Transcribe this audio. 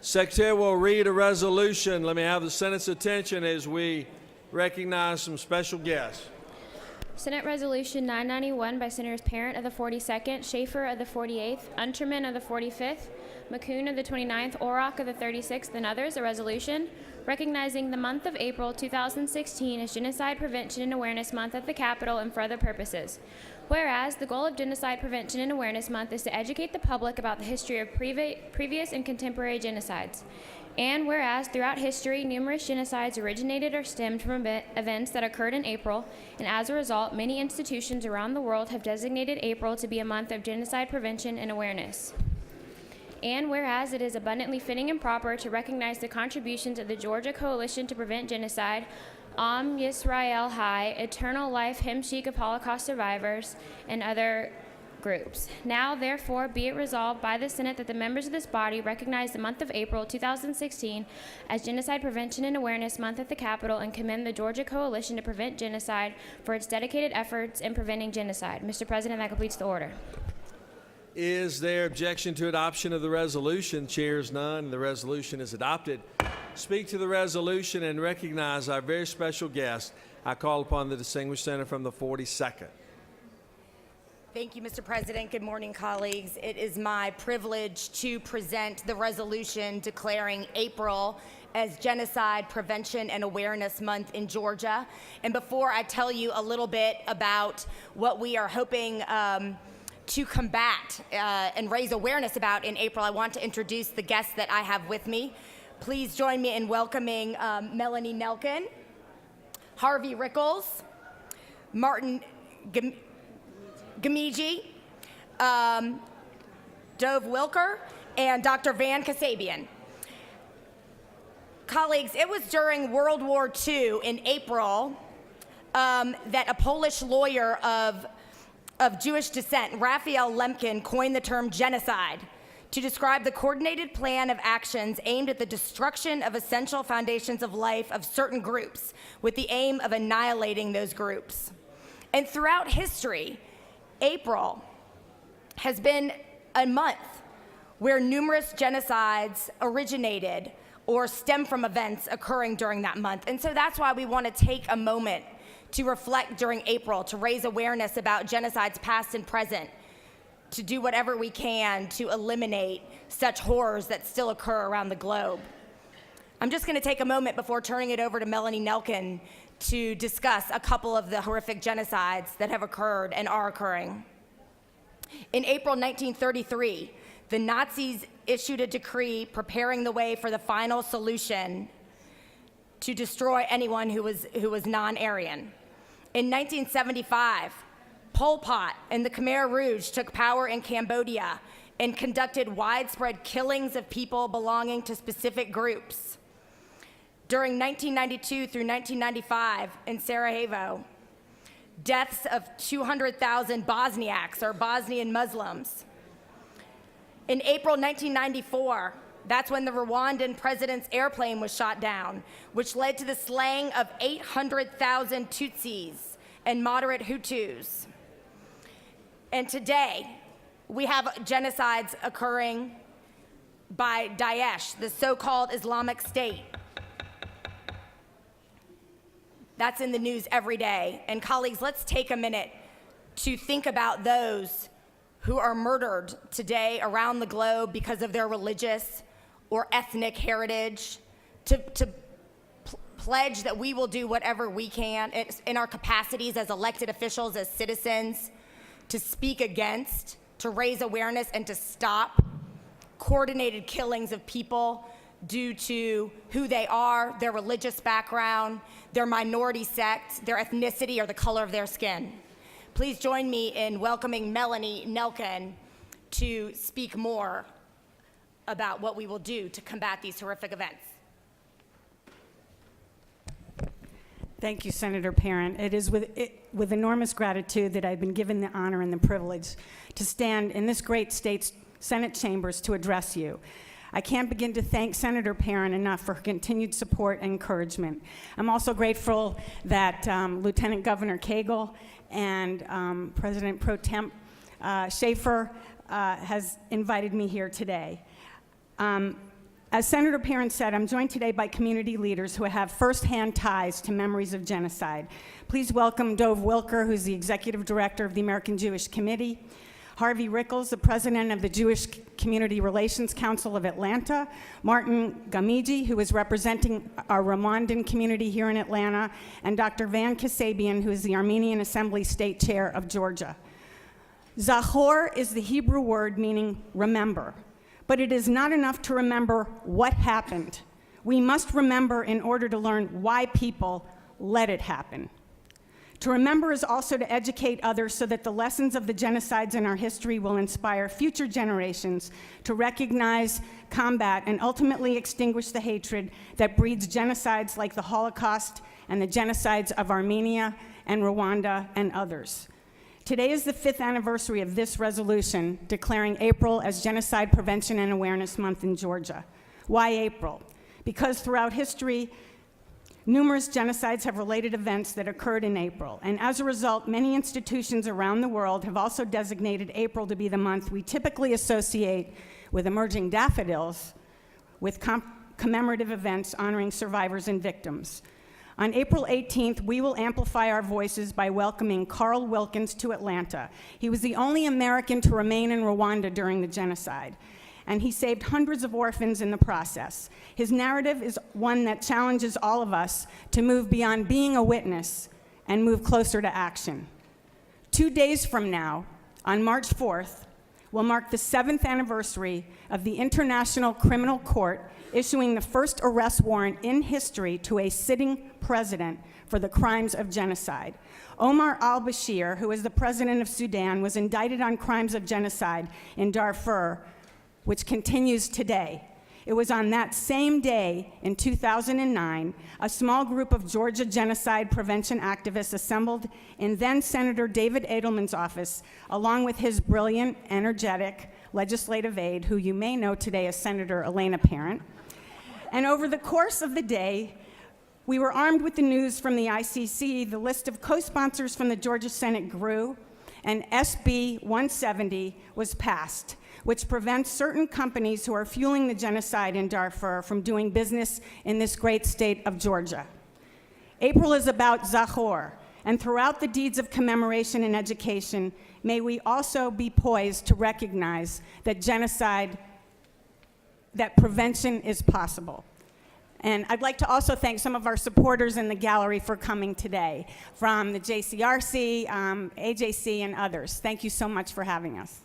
Secretary will read a resolution. Let me have the Senate's attention as we recognize some special guests. Senate Resolution 991 by Senators Parent of the 42nd, Schaefer of the 48th, Unterman of the 45th, McCoon of the 29th, Orrock of the 36th, and others, a resolution recognizing the month of April 2016 as Genocide Prevention and Awareness Month at the Capitol and for other purposes. Whereas the goal of Genocide Prevention and Awareness Month is to educate the public about the history of previous and contemporary genocides. And whereas throughout history, numerous genocides originated or stemmed from events that occurred in April, and as a result, many institutions around the world have designated April to be a month of genocide prevention and awareness. And whereas it is abundantly fitting and proper to recognize the contributions of the Georgia Coalition to Prevent Genocide, Am Yisrael Hai, Eternal Life Hemshik of Holocaust Survivors, and other groups. Now, therefore, be it resolved by the Senate that the members of this body recognize the month of April 2016 as Genocide Prevention and Awareness Month at the Capitol and commend the Georgia Coalition to Prevent Genocide for its dedicated efforts in preventing genocide. Mr. President, that completes the order. Is there objection to adoption of the resolution? Chairs none. The resolution is adopted. Speak to the resolution and recognize our very special guest. I call upon the distinguished senator from the 42nd. Thank you, Mr. President. Good morning, colleagues. It is my privilege to present the resolution declaring April as Genocide Prevention and Awareness Month in Georgia. And before I tell you a little bit about what we are hoping to combat and raise awareness about in April, I want to introduce the guests that I have with me. Please join me in welcoming Melanie Nelken, Harvey Rickles, Martin Gamiji, Dove Wilker, and Dr. Van Kasabian. Colleagues, it was during World War II in April that a Polish lawyer of Jewish descent, Raphael Lemkin, coined the term genocide to describe the coordinated plan of actions aimed at the destruction of essential foundations of life of certain groups with the aim of annihilating those groups. And throughout history, April has been a month where numerous genocides originated or stem from events occurring during that month. And so that's why we want to take a moment to reflect during April, to raise awareness about genocides past and present, to do whatever we can to eliminate such horrors that still occur around the globe. I'm just going to take a moment before turning it over to Melanie Nelken to discuss a couple of the horrific genocides that have occurred and are occurring. In April 1933, the Nazis issued a decree preparing the way for the final solution to destroy anyone who was non-Aryan. In 1975, Pol Pot and the Khmer Rouge took power in Cambodia and conducted widespread killings of people belonging to specific groups. During 1992 through 1995 in Sarajevo, deaths of 200,000 Bosniaks or Bosnian Muslims. In April 1994, that's when the Rwandan president's airplane was shot down, which led to the slaying of 800,000 Tutsis and moderate Hutus. And today, we have genocides occurring by Daesh, the so-called Islamic State. That's in the news every day. And colleagues, let's take a minute to think about those who are murdered today around the globe because of their religious or ethnic heritage, to pledge that we will do whatever we can in our capacities as elected officials, as citizens, to speak against, to raise awareness, and to stop coordinated killings of people due to who they are, their religious background, their minority sect, their ethnicity, or the color of their skin. Please join me in welcoming Melanie Nelken to speak more about what we will do to combat these horrific events. Thank you, Senator Parent. It is with enormous gratitude that I've been given the honor and the privilege to stand in this great state's Senate chambers to address you. I can't begin to thank Senator Parent enough for her continued support and encouragement. I'm also grateful that Lieutenant Governor Cagle and President Pro Temp Schaefer has invited me here today. As Senator Parent said, I'm joined today by community leaders who have firsthand ties to memories of genocide. Please welcome Dov Wilker, who's the Executive Director of the American Jewish Committee, Harvey Rickles, the President of the Jewish Community Relations Council of Atlanta, Martin Gamiji, who is representing our Rwandan community here in Atlanta, and Dr. Van Kasabian, who is the Armenian Assembly State Chair of Georgia. Zachor is the Hebrew word meaning remember. But it is not enough to remember what happened. We must remember in order to learn why people let it happen. To remember is also to educate others so that the lessons of the genocides in our history will inspire future generations to recognize, combat, and ultimately extinguish the hatred that breeds genocides like the Holocaust and the genocides of Armenia and Rwanda and others. Today is the 5th anniversary of this resolution declaring April as Genocide Prevention and Awareness Month in Georgia. Why April? Because throughout history, numerous genocides have related events that occurred in April, and as a result, many institutions around the world have also designated April to be the month we typically associate with emerging daffodils with commemorative events honoring survivors and victims. On April 18th, we will amplify our voices by welcoming Carl Wilkins to Atlanta. He was the only American to remain in Rwanda during the genocide, and he saved hundreds of orphans in the process. His narrative is one that challenges all of us to move beyond being a witness and move closer to action. 2 days from now, on March 4th, will mark the 7th anniversary of the International Criminal Court issuing the first arrest warrant in history to a sitting president for the crimes of genocide. Omar al-Bashir, who is the president of Sudan, was indicted on crimes of genocide in Darfur, which continues today. It was on that same day in 2009, a small group of Georgia genocide prevention activists assembled in then Senator David Edelman's office, along with his brilliant, energetic legislative aide, who you may know today as Senator Elena Parent. And over the course of the day, we were armed with the news from the ICC. The list of co-sponsors from the Georgia Senate grew, and SB 170 was passed, which prevents certain companies who are fueling the genocide in Darfur from doing business in this great state of Georgia. April is about Zachor, and throughout the deeds of commemoration and education, may we also be poised to recognize that that prevention is possible. And I'd like to also thank some of our supporters in the gallery for coming today, from the JCRC, AJC, and others. Thank you so much for having us.